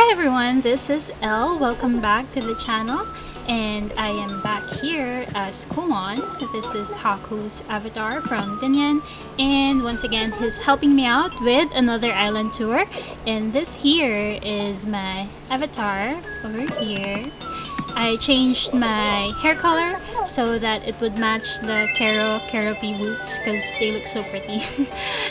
Hi everyone, this is Elle. Welcome back to the channel, and I am back here as Kumon. This is Haku's avatar from Dinyan, and once again he's helping me out with another island tour. And this here is my avatar over here. I changed my hair color so that it would match the Keropi boots because they look so pretty.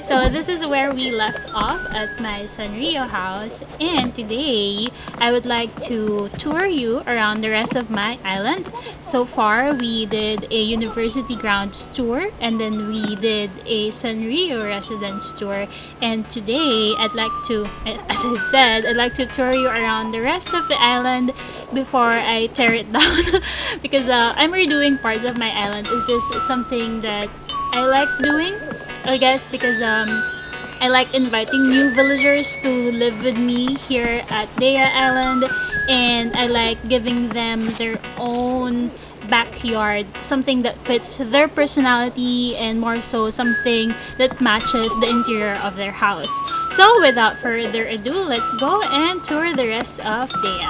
So this is where we left off at my Sanrio house, and today I would like to tour you around the rest of my island. So far we did a university grounds tour, and then we did a Sanrio residence tour, and today I'd like to, as I've said, I'd like to tour you around the rest of the island before I tear it down because I'm redoing parts of my island. It's just something that I like doing, I guess, because I like inviting new villagers to live with me here at Dea Island, and I like giving them their own backyard, something that fits their personality and more so something that matches the interior of their house. So without further ado, let's go and tour the rest of Dea.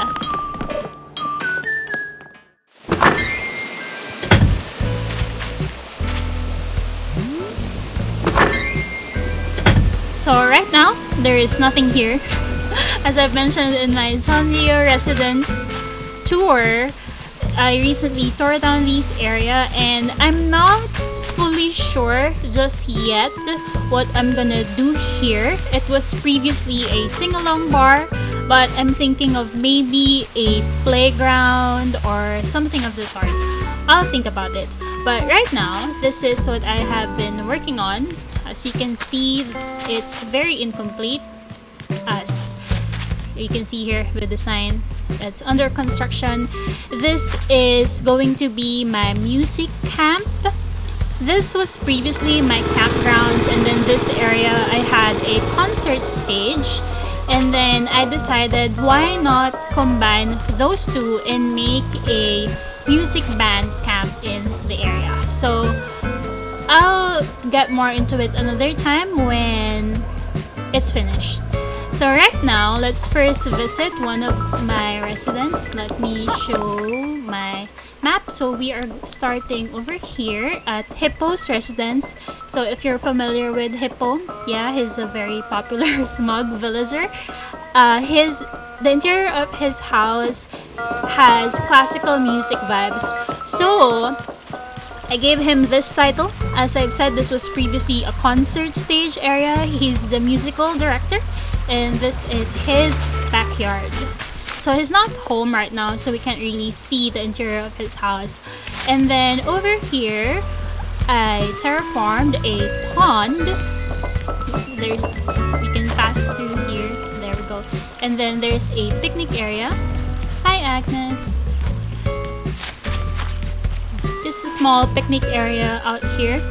So right now, there is nothing here. As I've mentioned in my Sanrio residence tour, I recently tore down this area and I'm not fully sure just yet what I'm gonna do here. It was previously a sing-along bar, but I'm thinking of maybe a playground or something of the sort. I'll think about it. But right now, this is what I have been working on. As you can see, it's very incomplete, as you can see here with the sign that's under construction. This is going to be my music camp. This was previously my campgrounds, and then this area I had a concert stage, and then I decided why not combine those two and make a music band camp in the area. So I'll get more into it another time when it's finished. So right now, let's first visit one of my residents. Let me show my map. So we are starting over here at Hippo's residence. So if you're familiar with Hippo, yeah, he's a very popular smug villager. The interior of his house has classical music vibes. So I gave him this title. As I've said, this was previously a concert stage area. He's the musical director, and this is his backyard. So he's not home right now, so we can't really see the interior of his house. And then over here, I terraformed a pond. We can pass through here. There we go. And then there's a picnic area. Hi, Agnes. Just a small picnic area out here.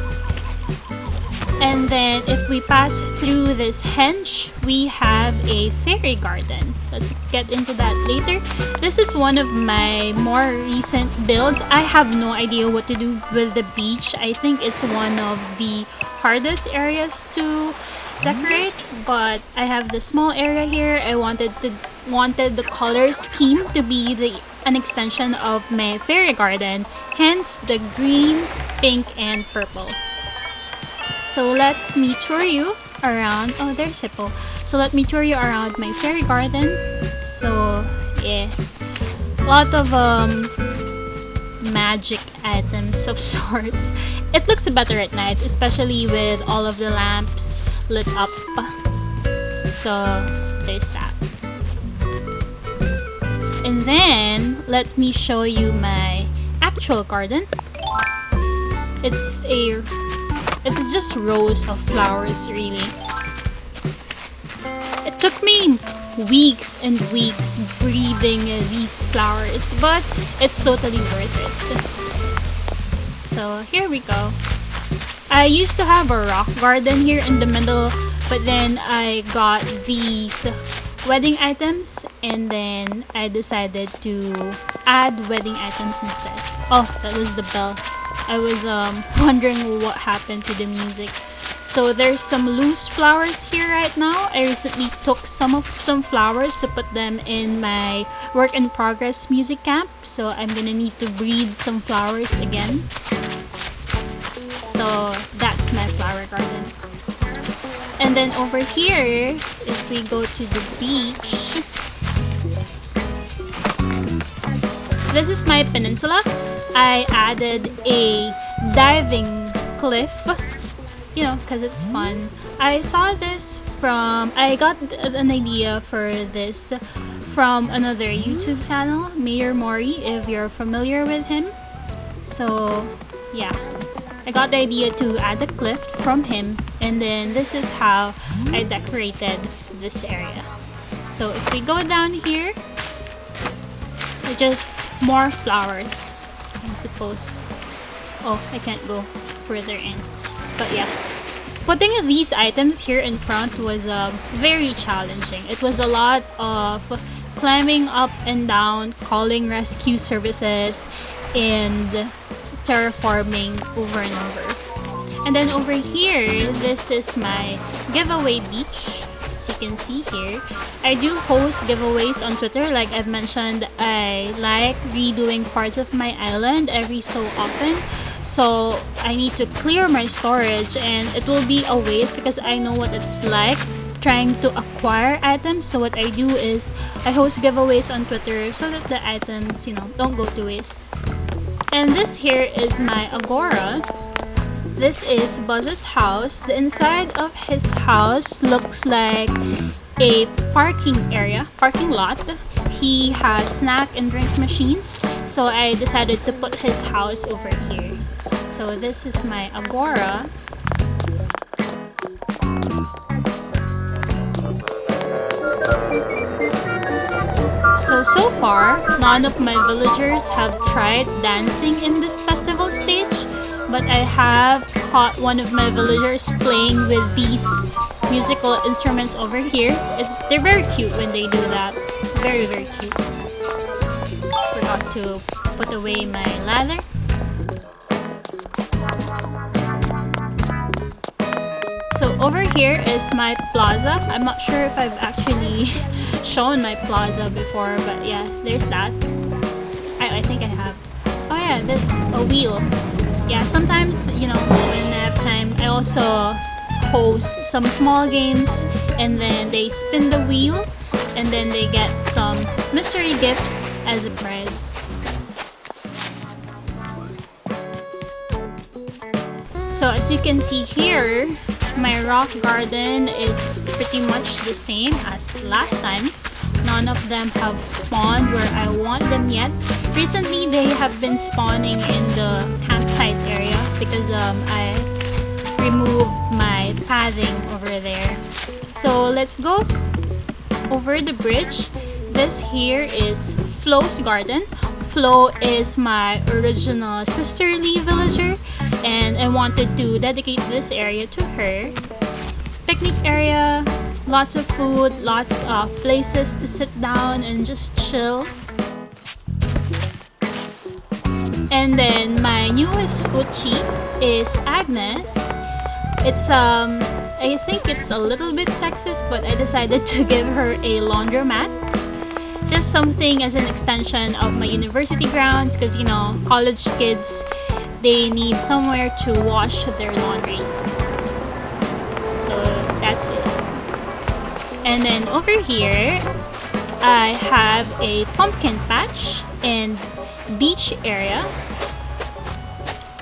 And then if we pass through this henge, we have a fairy garden. Let's get into that later. This is one of my more recent builds. I have no idea what to do with the beach. I think it's one of the hardest areas to decorate, but I have the small area here. I wanted the color scheme to be an extension of my fairy garden, hence the green, pink, and purple. So let me tour you around. Oh, there's Hippo. So let me tour you around my fairy garden. So yeah, a lot of magic items of sorts. It looks better at night, especially with all of the lamps lit up. So there's that. And then let me show you my actual garden. It's just rows of flowers, really. It took me weeks and weeks breeding these flowers, but it's totally worth it. So here we go. I used to have a rock garden here in the middle, but then I got these wedding items, and then I decided to add wedding items instead. Oh, that was the bell. I was wondering what happened to the music. So there's some loose flowers here right now. I recently took some flowers to put them in my work in progress music camp. So I'm gonna need to breed some flowers again. So that's my flower garden. And then over here, if we go to the beach, this is my peninsula. I added a diving cliff, you know, because it's fun. I saw this I got an idea for this from another YouTube channel, Mayor Mori, if you're familiar with him. So yeah, I got the idea to add a cliff from him, and then this is how I decorated this area. So if we go down here, just more flowers, I suppose. Oh, I can't go further in. But yeah, putting these items here in front was very challenging. It was a lot of climbing up and down, calling rescue services, and terraforming over and over. And then over here, this is my giveaway beach. As you can see here, I do host giveaways on Twitter. Like I've mentioned, I like redoing parts of my island every so often. So I need to clear my storage, and it will be a waste because I know what it's like trying to acquire items. So what I do is I host giveaways on Twitter so that the items, you know, don't go to waste. And this here is my agora. This is Buzz's house. The inside of his house looks like a parking lot. He has snack and drink machines, so I decided to put his house over here. So this is my agora. So far, none of my villagers have tried dancing in this festival stage, but I have caught one of my villagers playing with these musical instruments over here. They're very cute when they do that. Very, very cute. Forgot to put away my ladder. So over here is my plaza. I'm not sure if I've actually shown my plaza before, but yeah, there's that. I think I have. Oh yeah, there's a wheel. Yeah, sometimes, you know, when I have time, I also host some small games, and then they spin the wheel, and then they get some mystery gifts as a prize. So as you can see here, my rock garden is pretty much the same as last time. None of them have spawned where I want them yet. Recently, they have been spawning in the campsite area because I removed my pathing over there. So let's go over the bridge. This here is Flo's garden. Flo is my original sisterly villager, and I wanted to dedicate this area to her. Picnic area, lots of food, lots of places to sit down and just chill. And then my newest Uchi is Agnes. It's I think it's a little bit sexist, but I decided to give her a laundromat. Just something as an extension of my university grounds, because you know, college kids, they need somewhere to wash their laundry. So that's it. And then over here, I have a pumpkin patch and beach area.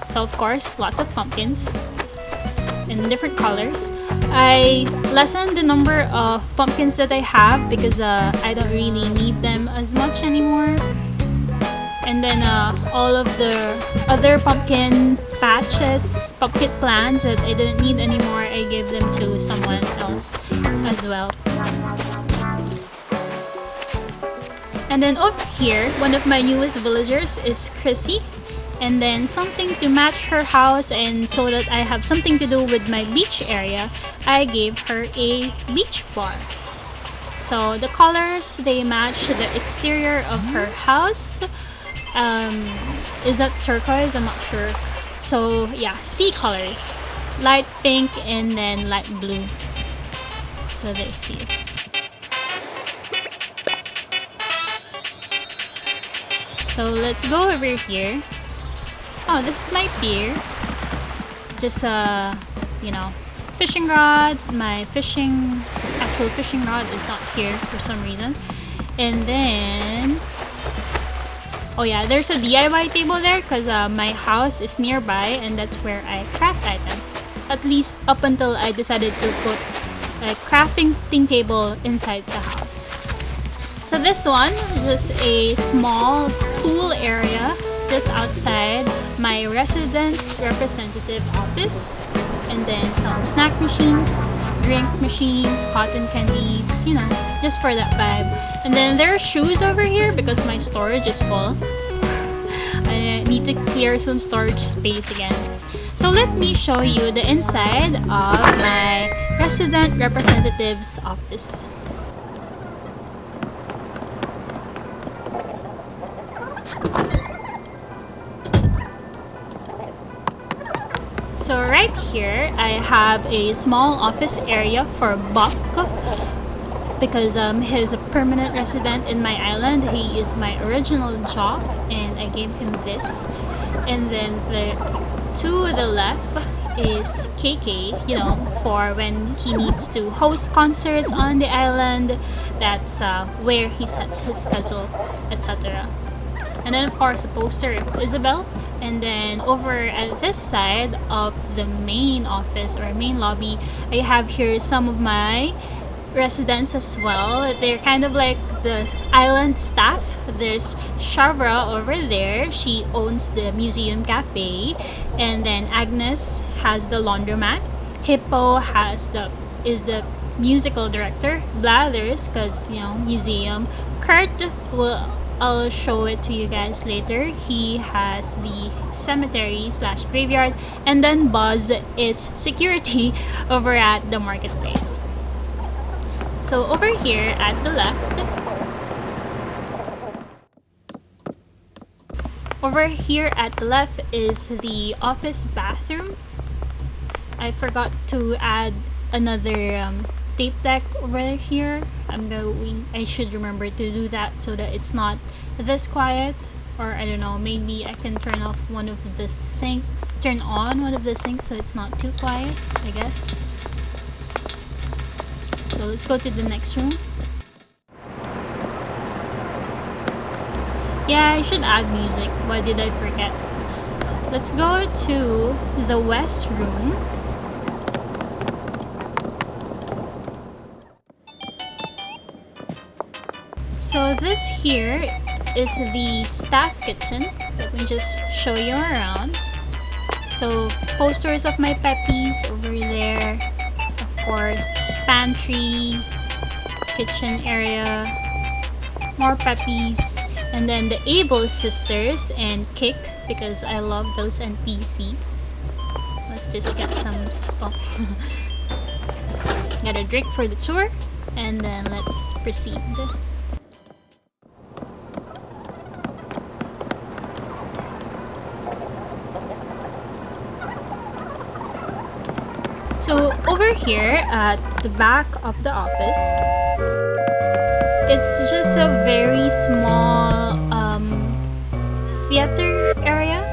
So of course, lots of pumpkins in different colors. I lessened the number of pumpkins that I have because I don't really need them as much anymore. And then all of the other pumpkin patches, pumpkin plants that I didn't need anymore, I gave them to someone else as well. And then over here, one of my newest villagers is Chrissy. And then something to match her house, and so that I have something to do with my beach area, I gave her a beach bar. So the colors, they match the exterior of her house. Is that turquoise? I'm not sure. So yeah, sea colors. light pink and then light blue. So there's you. So let's go over here. Oh, this is my pier. Just you know, fishing rod. My actual fishing rod is not here for some reason. And then, oh yeah, there's a DIY table there because my house is nearby and that's where I craft items. At least up until I decided to put a crafting table inside the house. So this one was a small pool area just outside my resident representative office. And then some snack machines, drink machines, cotton candies, you know, just for that vibe. And then there are shoes over here because my storage is full. I need to clear some storage space again. So let me show you the inside of my resident representative's office. So right here, I have a small office area for Buck because he's a permanent resident in my island. He is my original jock and I gave him this. And then to the left is KK, you know, for when he needs to host concerts on the island. That's where he sets his schedule, etc. And then of course a poster of Isabel. And then over at this side of the main office or main lobby, I have here some of my residents as well. They're kind of like the island staff. There's Shavra over there. She owns the museum cafe. And then Agnes has the laundromat. Hippo is the musical director. Blathers, because you know, museum. Kurt I'll show it to you guys later. He has the cemetery / graveyard. And then Buzz is security over at the marketplace. So over here at the left, is the office bathroom. I forgot to add another tape deck over here. I should remember to do that so that it's not this quiet. Or I don't know, maybe I can turn on one of the sinks so it's not too quiet, I guess. So let's go to the next room. Yeah, I should add music. Why did I forget? Let's go to the west room. So this here is the staff kitchen. Let me just show you around. So posters of my puppies over there. Of course, pantry, kitchen area, more puppies, and then the Able sisters and Kick because I love those NPCs. Let's just get some. Get a drink for the tour, and then let's proceed. So over here at the back of the office, it's just a very small theater area.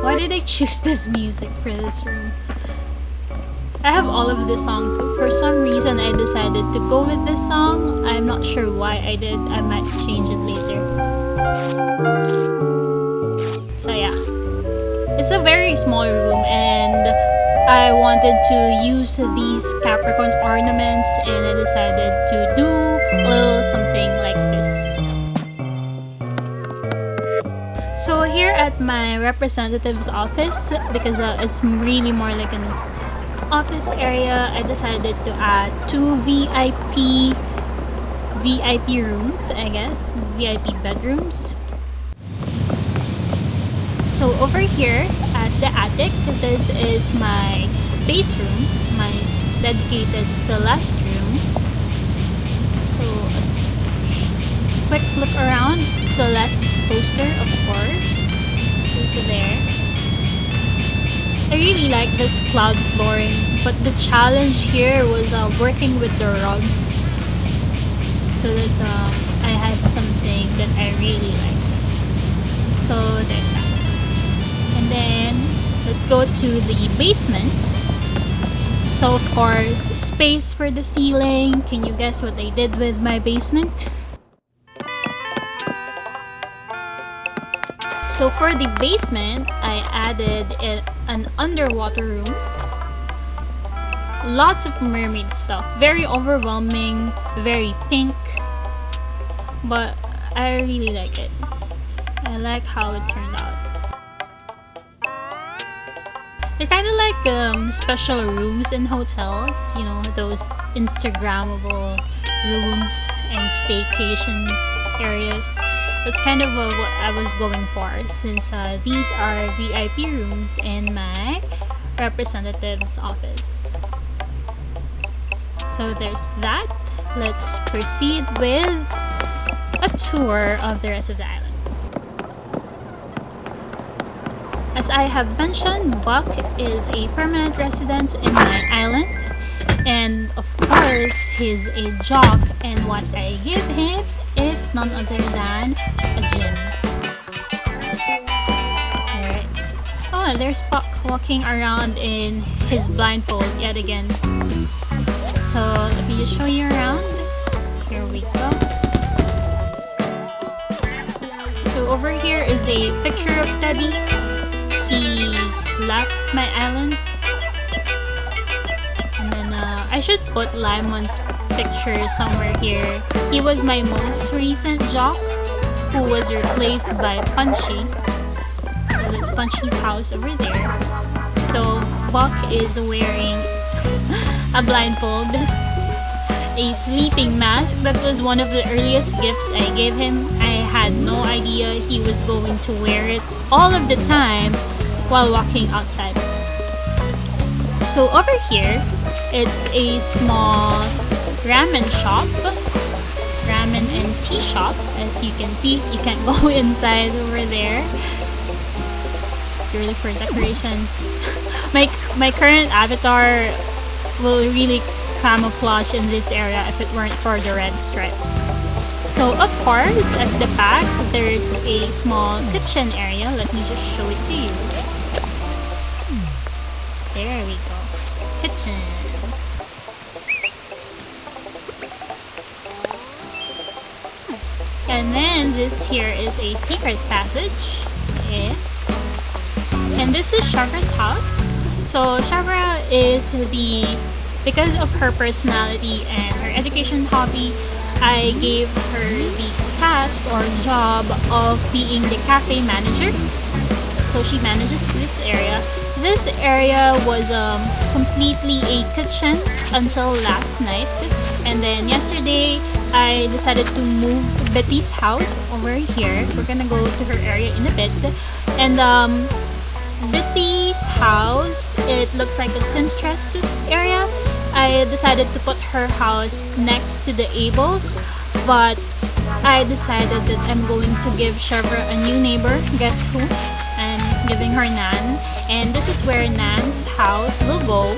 Why did I choose this music for this room? I have all of the songs, but for some reason I decided to go with this song. I'm not sure why I did. I might change it later. So yeah, it's a very small room and I wanted to use these Capricorn ornaments and I decided to do a little something like this. So here at my representative's office, because it's really more like an office area, I decided to add 2 VIP rooms, I guess, VIP bedrooms. So over here at the attic, this is my space room, my dedicated Celeste room. So a quick look around. Celeste's poster, of course, is there. I really like this cloud flooring, but the challenge here was working with the rugs so that I had something that I really like. So there's that. And then let's go to the basement. So of course, space for the ceiling. Can you guess what I did with my basement? So for the basement, I added an underwater room. Lots of mermaid stuff. Very overwhelming, very pink. But I really like it. I like how it turned out. They're kind of like special rooms in hotels, you know, those Instagrammable rooms and staycation areas. That's kind of what I was going for, since these are VIP rooms in my representative's office. So there's that. Let's proceed with a tour of the rest of the island. As I have mentioned, Buck is a permanent resident in my island, and of course he's a jock, and what I give him is none other than a gym. Alright. Oh, there's Buck walking around in his blindfold yet again. So let me just show you around. Here we go. So over here is a picture of Teddy. He left my island. And then I should put Limon's picture somewhere here. He was my most recent jock who was replaced by Punchy. So that's Punchy's house over there. So Buck is wearing a blindfold, a sleeping mask. That was one of the earliest gifts I gave him. I had no idea he was going to wear it all of the time while walking outside. So over here, it's a small ramen shop, ramen and tea shop. As you can see, you can't go inside over there, purely for decoration. My current avatar will really camouflage in this area if it weren't for the red stripes. So of course, at the back, there's a small kitchen area. Let me just show it to you. There we go. Kitchen. And then this here is a secret passage. And this is Shavra's house. So Shavra is because of her personality and her education hobby, I gave her the task or job of being the cafe manager. So she manages this area. This area was completely a kitchen until last night. And then yesterday, I decided to move Betty's house over here. We're gonna go to her area in a bit. And Betty's house, it looks like a seamstress's area. I decided to put her house next to the Abel's, but I decided that I'm going to give Shavra a new neighbor. Guess who? I'm giving her Nan, and this is where Nan's house will go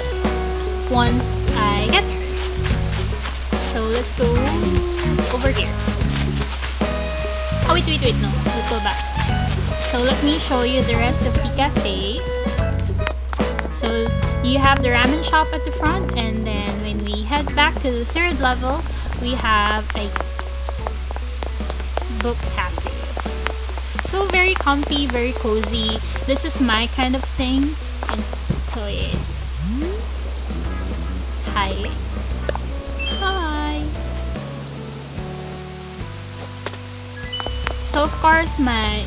once I get her. So let's go over here. Oh wait, no, let's go back. So let me show you the rest of the cafe. So you have the ramen shop at the front, and then when we head back to the third level, we have a book cafe. So very comfy, very cozy. This is my kind of thing. And so yeah. Hi. Hi. So of course my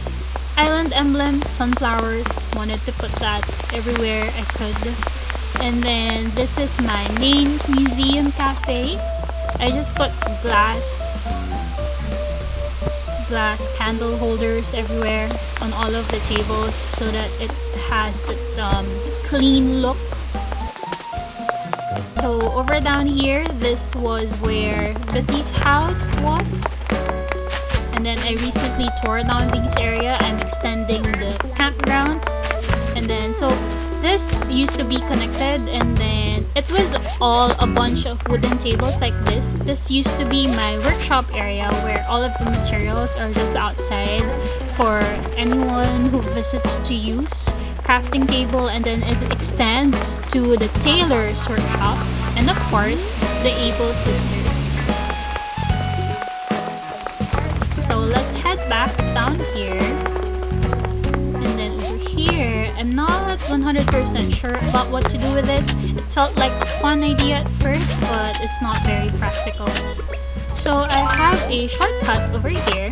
island emblem, sunflowers, wanted to put that everywhere I could. And then this is my main museum cafe. I just put glass candle holders everywhere on all of the tables so that it has that clean look. So over down here, this was where Betty's house was. And then I recently tore down this area. I'm extending the campgrounds. And then so this used to be connected, and then it was all a bunch of wooden tables like this. This used to be my workshop area where all of the materials are just outside for anyone who visits to use. Crafting table, and then it extends to the tailor's workshop, and of course the Able sisters. So let's head back down here. Here, I'm not 100% sure about what to do with this. It felt like a fun idea at first, but it's not very practical. So I have a shortcut over here.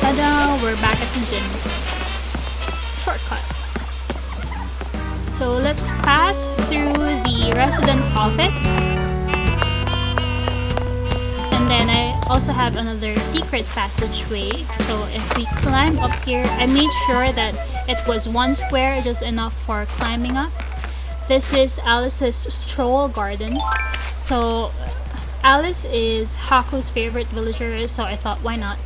Ta-da! We're back at the gym. Shortcut. So let's pass through the residence office. And then I also have another secret passageway. So if we climb up here, I made sure that it was one square, just enough for climbing up. This is Alice's stroll garden. So Alice is Haku's favorite villager, so I thought, why not?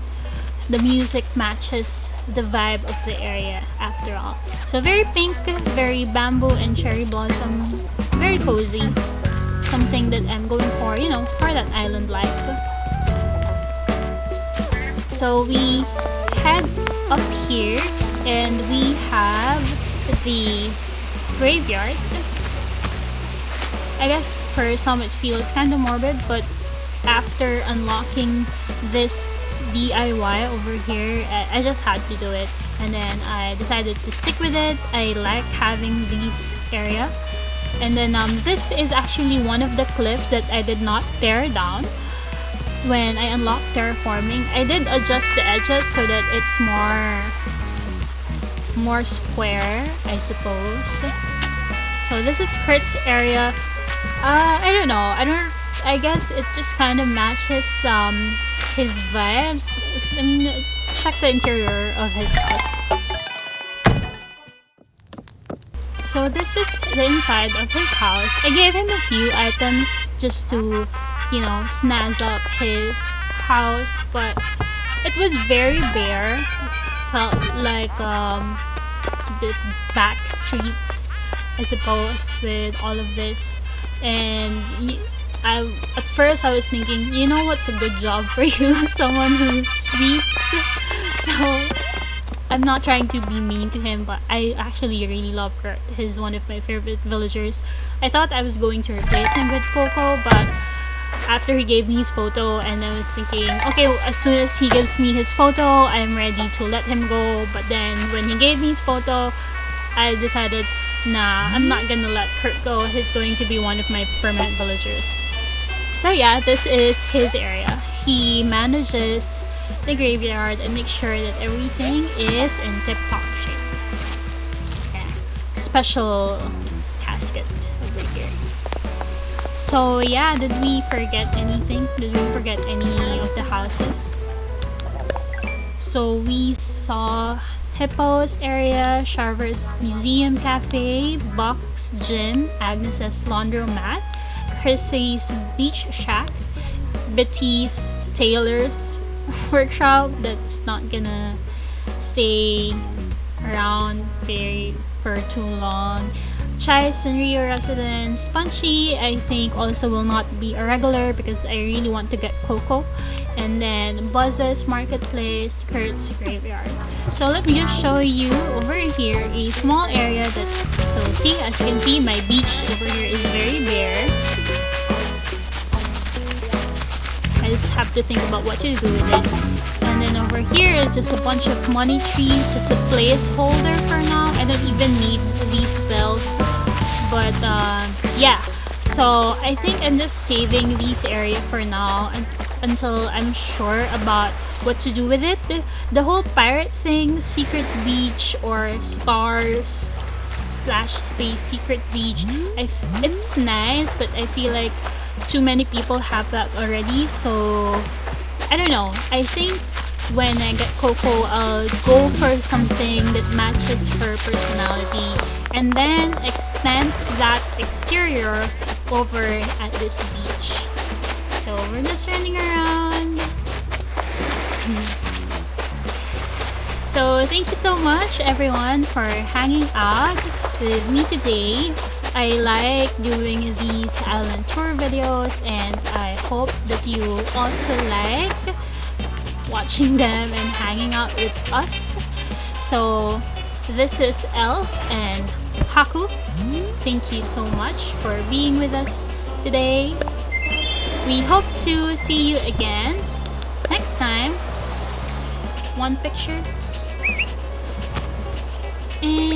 The music matches the vibe of the area after all. So very pink, very bamboo and cherry blossom, very cozy. Something that I'm going for, you know, for that island life. So we head up here and we have the graveyard. I guess for some it feels kind of morbid, but after unlocking this DIY over here, I just had to do it, and then I decided to stick with it. I like having this area, and then this is actually one of the cliffs that I did not tear down when I unlocked terraforming. I did adjust the edges so that it's more square, I suppose. So this is Kurt's area. I don't know. I guess it just kind of matches his vibes. I mean, check the interior of his house. So this is the inside of his house. I gave him a few items just to, you know, snazz up his house, but it was very bare. It felt like the back streets, I suppose, with all of this. And at first I was thinking, you know what's a good job for you? Someone who sweeps. So I'm not trying to be mean to him, but I actually really love Kurt. He's one of my favorite villagers. I thought I was going to replace him with Coco, but after he gave me his photo, and I was thinking, okay, as soon as he gives me his photo, I'm ready to let him go. But then when he gave me his photo, I decided, nah, I'm not gonna let Kurt go. He's going to be one of my permanent villagers. So yeah, this is his area. He manages the graveyard and makes sure that everything is in tip-top shape. Yeah. Special casket over here. So yeah, did we forget anything? Did we forget any of the houses? So we saw Hippo's area, Sharver's Museum Cafe, Box Gin, Agnes's Laundromat, Chrissy's Beach Shack, Betty's Tailor's Workshop that's not gonna stay around for too long, Chai's Rio Residence, Punchy I think also will not be a regular because I really want to get Coco, and then Buzz's Marketplace, Kurt's Graveyard. So let me just show you over here a small area that, so see, as you can see, my beach over here is very bare. I just have to think about what to do with it. And then over here is just a bunch of money trees, just a placeholder for now. I don't even need these bells, but yeah. So I think I'm just saving this area for now until I'm sure about what to do with it. The whole pirate thing, secret beach or stars / space secret beach, it's nice, but I feel like too many people have that already, so I don't know. I think when I get Coco, I'll go for something that matches her personality and then extend that exterior over at this beach. So we're just running around. So thank you so much everyone for hanging out with me today. I like doing these island tour videos, and I hope that you also like watching them and hanging out with us. So this is Elle and Haku. Thank you so much for being with us today. We hope to see you again next time. One picture. And